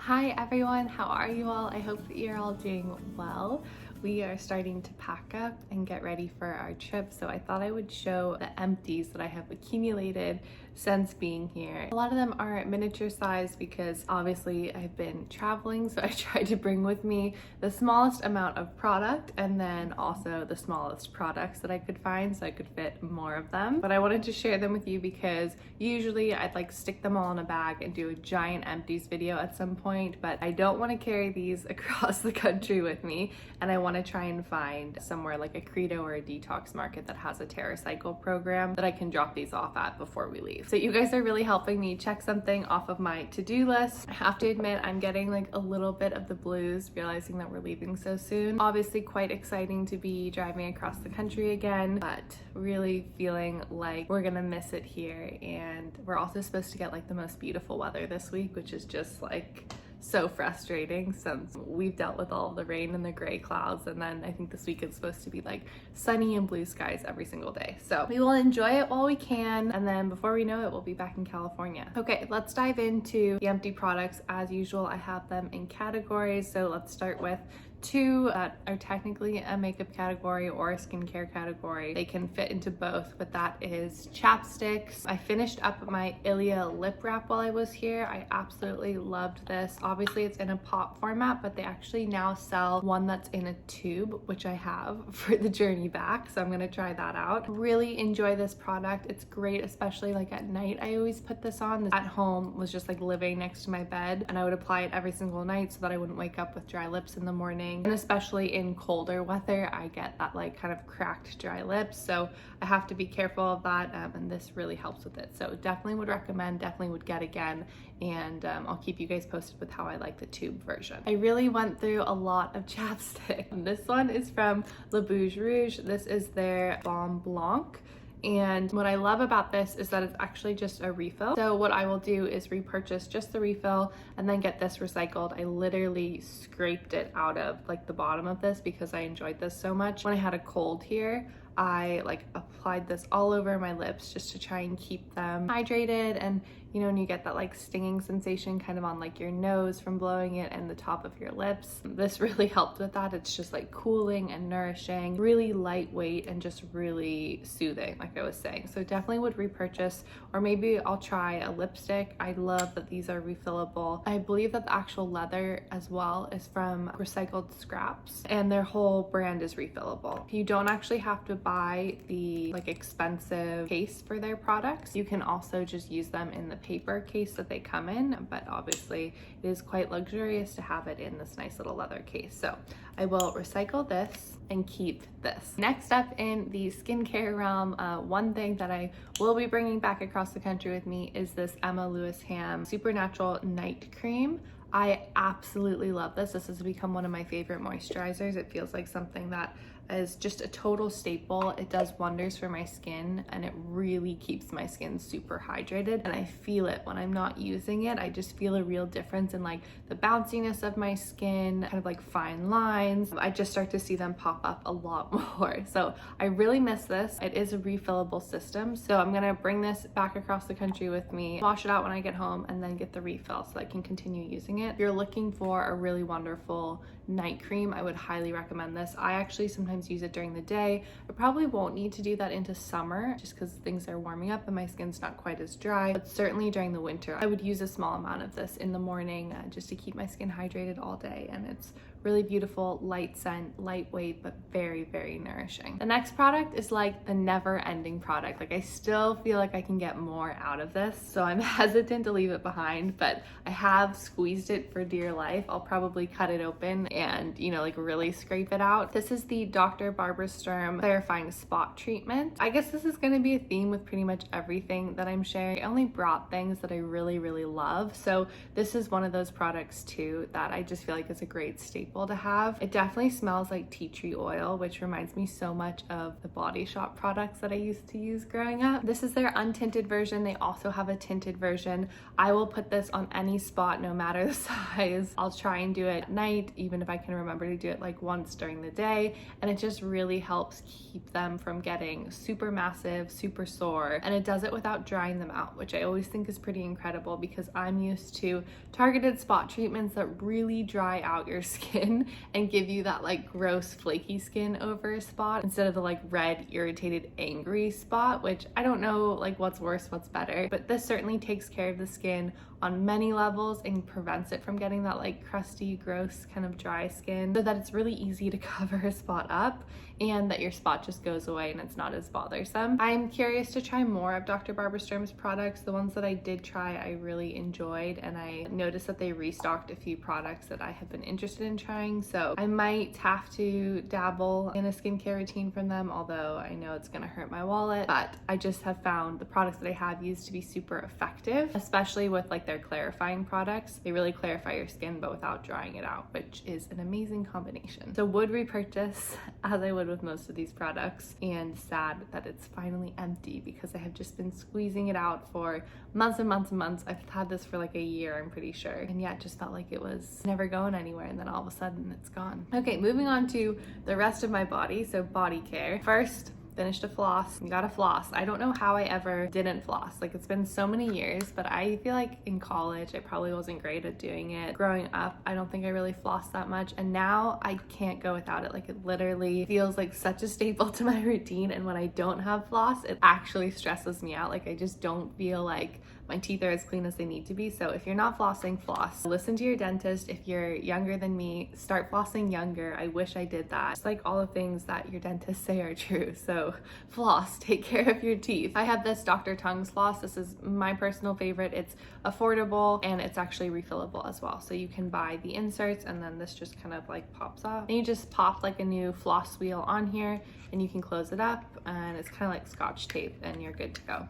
Hi everyone, how are you all? I hope that you're all doing well. We are starting to pack up and get ready for our trip, so I thought I would show the empties that I have accumulated since being here. A lot of them are miniature size because obviously I've been traveling, so I tried to bring with me the smallest amount of product and then also the smallest products that I could find so I could fit more of them. But I wanted to share them with you because usually I'd like stick them all in a bag and do a giant empties video at some point, but I don't want to carry these across the country with me, and I want to try and find somewhere like a Credo or a Detox Market that has a TerraCycle program that I can drop these off at before we leave. So you guys are really helping me check something off of my to-do list. I have to admit I'm getting like a little bit of the blues realizing that we're leaving so soon. Obviously quite exciting to be driving across the country again, but really feeling like we're gonna miss it here. And we're also supposed to get like the most beautiful weather this week, which is just like so frustrating since we've dealt with all of the rain and the gray clouds, and then I think this week is supposed to be like sunny and blue skies every single day. So we will enjoy it while we can, and then before we know it, we'll be back in California. Okay, let's dive into the empty products. As usual, I have them in categories, so let's start with two that are technically a makeup category or a skincare category. They can fit into both, but that is chapsticks. I finished up my Ilia lip wrap while I was here. I absolutely loved this. Obviously it's in a pop format, but they actually now sell one that's in a tube, which I have for the journey back, so I'm gonna try that out. Really enjoy this product. It's great, especially like at night. I always put this on. At home was just like living next to my bed, and I would apply it every single night so that I wouldn't wake up with dry lips in the morning. And especially in colder weather, I get that like kind of cracked dry lips, so I have to be careful of that, and this really helps with it. So definitely would recommend, definitely would get again, and I'll keep you guys posted with how I like the tube version. I really went through a lot of chapstick. This one is from Le Bouge Rouge. This is their Baume Blanc. And what I love about this is that it's actually just a refill. So what I will do is repurchase just the refill and then get this recycled. I literally scraped it out of like the bottom of this because I enjoyed this so much. When I had a cold here, I like applied this all over my lips just to try and keep them hydrated. And you know, when you get that like stinging sensation kind of on like your nose from blowing it and the top of your lips, this really helped with that. It's just like cooling and nourishing, really lightweight and just really soothing, like I was saying. So definitely would repurchase, or maybe I'll try a lipstick. I love that these are refillable. I believe that the actual leather as well is from recycled scraps, and their whole brand is refillable. You don't actually have to buy the like expensive case for their products. You can also just use them in the paper case that they come in, but obviously it is quite luxurious to have it in this nice little leather case. So I will recycle this and keep this. Next up in the skincare realm, one thing that I will be bringing back across the country with me is this Emma Lewisham Supernatural Night Cream. I absolutely love this. This has become one of my favorite moisturizers. It feels like something that is just a total staple. It does wonders for my skin, and it really keeps my skin super hydrated, and I feel it when I'm not using it. I just feel a real difference in like the bounciness of my skin, kind of like fine lines. I just start to see them pop up a lot more. So I really miss this. It is a refillable system, so I'm gonna bring this back across the country with me, wash it out when I get home, and then get the refill so I can continue using it. If you're looking for a really wonderful night cream, I would highly recommend this. I actually sometimes use it during the day. I probably won't need to do that into summer just because things are warming up and my skin's not quite as dry, but certainly during the winter I would use a small amount of this in the morning just to keep my skin hydrated all day. And it's really beautiful, light scent, lightweight, but very, very nourishing. The next product is like the never-ending product. Like I still feel like I can get more out of this, so I'm hesitant to leave it behind, but I have squeezed it for dear life. I'll probably cut it open and, you know, like really scrape it out. This is the Dr. Barbara Sturm Clarifying Spot Treatment. I guess this is gonna be a theme with pretty much everything that I'm sharing. I only brought things that I really, really love. So this is one of those products too that I just feel like is a great staple to have. It definitely smells like tea tree oil, which reminds me so much of the Body Shop products that I used to use growing up. This is their untinted version. They also have a tinted version. I will put this on any spot, no matter the size. I'll try and do it at night, even if I can remember to do it like once during the day. And it just really helps keep them from getting super massive, super sore, and it does it without drying them out, which I always think is pretty incredible because I'm used to targeted spot treatments that really dry out your skin and give you that like gross flaky skin over a spot instead of the like red irritated angry spot, which I don't know like what's worse, what's better, but this certainly takes care of the skin on many levels and prevents it from getting that like crusty, gross kind of dry skin, so that it's really easy to cover a spot up and that your spot just goes away and it's not as bothersome. I'm curious to try more of Dr. Barbara Sturm's products. The ones that I did try I really enjoyed, and I noticed that they restocked a few products that I have been interested in trying, so I might have to dabble in a skincare routine from them, although I know it's gonna hurt my wallet. But I just have found the products that I have used to be super effective, especially with like their clarifying products. They really clarify your skin but without drying it out, which is an amazing combination. So would repurchase as I would with most of these products, and sad that it's finally empty because I have just been squeezing it out for months and months and months. I've had this for like a year, I'm pretty sure, and yet it just felt like it was never going anywhere, and then all of a sudden it's gone. Okay, moving on to the rest of my body, so body care. First, finished a floss. You gotta floss. I don't know how I ever didn't floss. Like, it's been so many years, but I feel like in college I probably wasn't great at doing it. Growing up, I don't think I really flossed that much, and now I can't go without it. Like, it literally feels like such a staple to my routine, and when I don't have floss, it actually stresses me out. Like, I just don't feel like my teeth are as clean as they need to be. So if you're not flossing, floss. Listen to your dentist. If you're younger than me, start flossing younger. I wish I did that. It's like all the things that your dentists say are true. So floss, take care of your teeth. I have this Dr. Tongue's floss. This is my personal favorite. It's affordable and it's actually refillable as well. So you can buy the inserts and then this just kind of like pops off. And you just pop like a new floss wheel on here and you can close it up, and it's kind of like Scotch tape and you're good to go.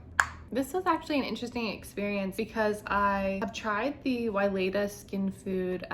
This was actually an interesting experience because I have tried the Wyleda Skin Food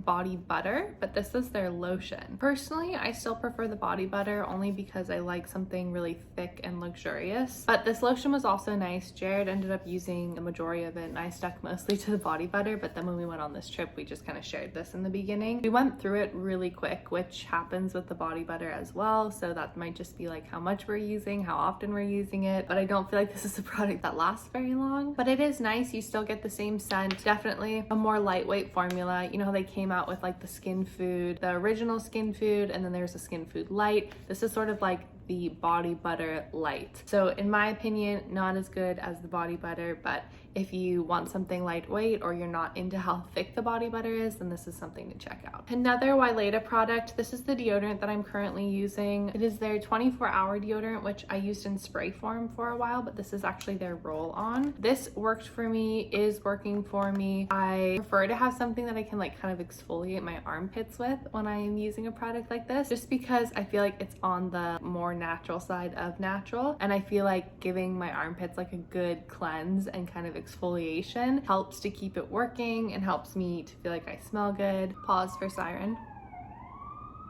body butter, but this is their lotion. Personally, I still prefer the body butter only because I like something really thick and luxurious. But this lotion was also nice. Jared ended up using the majority of it and I stuck mostly to the body butter, but then when we went on this trip, we just kind of shared this in the beginning. We went through it really quick, which happens with the body butter as well. So that might just be like how much we're using, how often we're using it, but I don't feel like this is a product that lasts very long, but it is nice. You still get the same scent. Definitely a more lightweight formula. You know how they came out with like the Skin Food, the original Skin Food, and then there's a Skin Food Light. This is sort of like the body butter light. So in my opinion, not as good as the body butter, but if you want something lightweight or you're not into how thick the body butter is, then this is something to check out. Another Wyleda product, this is the deodorant that I'm currently using. It is their 24-hour deodorant, which I used in spray form for a while, but this is actually their roll-on. This worked for me, is working for me. I prefer to have something that I can like kind of exfoliate my armpits with when I am using a product like this, just because I feel like it's on the more natural side of natural, and I feel like giving my armpits like a good cleanse and kind of exfoliation helps to keep it working and helps me to feel like I smell good. Pause for siren.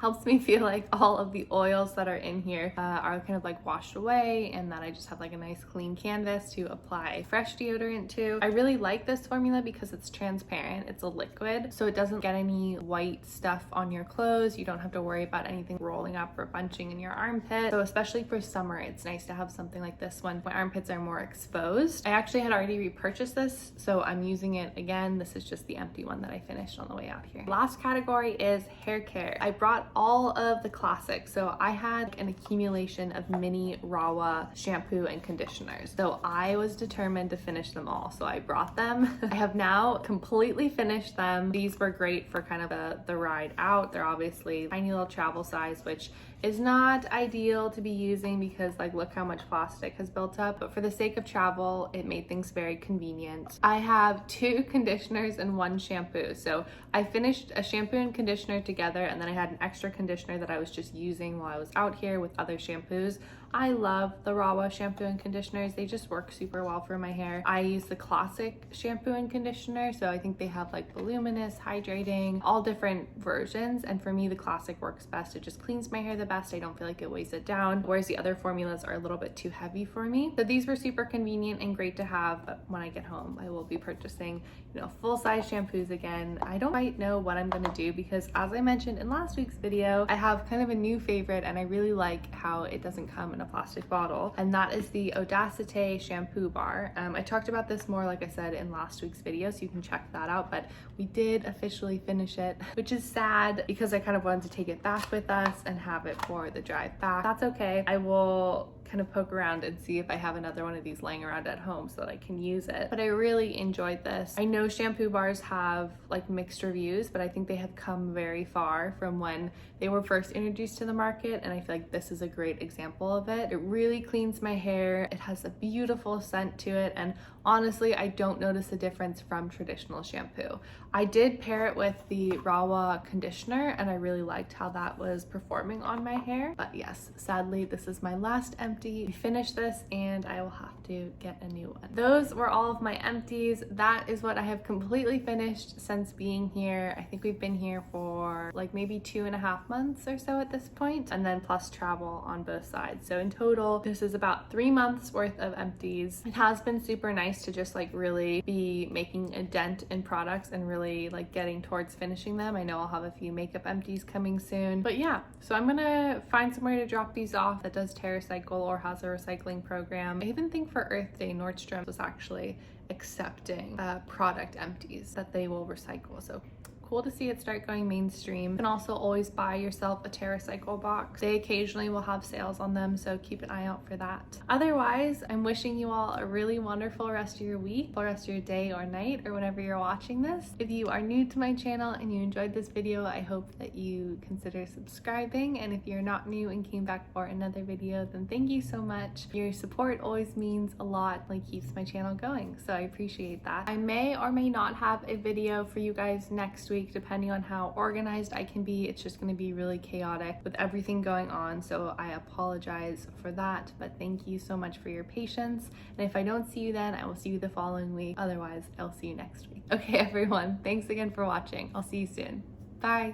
Helps me feel like all of the oils that are in here are kind of like washed away, and that I just have like a nice clean canvas to apply fresh deodorant to. I really like this formula because it's transparent, it's a liquid, so it doesn't get any white stuff on your clothes. You don't have to worry about anything rolling up or bunching in your armpit. So especially for summer, it's nice to have something like this when my armpits are more exposed. I actually had already repurchased this, so I'm using it again. This is just the empty one that I finished on the way out here. Last category is hair care. I brought all of the classics. So I had an accumulation of mini Rawa shampoo and conditioners. So I was determined to finish them all. So I brought them. I have now completely finished them. These were great for kind of the ride out. They're obviously tiny little travel size, which is not ideal to be using because like look how much plastic has built up, but for the sake of travel, it made things very convenient. I have 2 conditioners and 1 shampoo. So I finished a shampoo and conditioner together, and then I had an extra conditioner that I was just using while I was out here with other shampoos. I love the Rawa shampoo and conditioners. They just work super well for my hair. I use the classic shampoo and conditioner, so I think they have like voluminous, hydrating, all different versions, and for me the classic works best. It just cleans my hair the best. I don't feel like it weighs it down, whereas the other formulas are a little bit too heavy for me. So these were super convenient and great to have, but when I get home I will be purchasing, you know, full-size shampoos again. I don't quite know what I'm gonna do because, as I mentioned in last week's video, I have kind of a new favorite and I really like how it doesn't come in a plastic bottle, and that is the Audacité shampoo bar. I talked about this more, like I said, in last week's video, so you can check that out, but we did officially finish it, which is sad because I kind of wanted to take it back with us and have it for the drive back. That's okay. I will kind of poke around and see if I have another one of these laying around at home so that I can use it. But I really enjoyed this. I know shampoo bars have like mixed reviews, but I think they have come very far from when they were first introduced to the market, and I feel like this is a great example of it. It really cleans my hair. It has a beautiful scent to it, and honestly, I don't notice a difference from traditional shampoo. I did pair it with the Rawa conditioner, and I really liked how that was performing on my hair. But yes, sadly, this is my last empty. We finished this and I will have to get a new one. Those were all of my empties. That is what I have completely finished since being here. I think we've been here for like maybe 2.5 months or so at this point, and then plus travel on both sides. So in total, this is about 3 months worth of empties. It has been super nice to just like really be making a dent in products and really like getting towards finishing them. I know I'll have a few makeup empties coming soon, but yeah, so I'm gonna find somewhere to drop these off that does TerraCycle or has a recycling program. I even think for Earth Day, Nordstrom was actually accepting product empties that they will recycle. So cool to see it start going mainstream. You can also always buy yourself a TerraCycle box. They occasionally will have sales on them, so keep an eye out for that. Otherwise, I'm wishing you all a really wonderful rest of your week, or rest of your day or night, or whenever you're watching this. If you are new to my channel and you enjoyed this video, I hope that you consider subscribing, and if you're not new and came back for another video, then thank you so much. Your support always means a lot, like keeps my channel going, so I appreciate that. I may or may not have a video for you guys next week, depending on how organized I can be. It's just going to be really chaotic with everything going on, so I apologize for that, but thank you so much for your patience, and if I don't see you then, I will see you the following week. Otherwise, I'll see you next week. Okay everyone, thanks again for watching. I'll see you soon. Bye.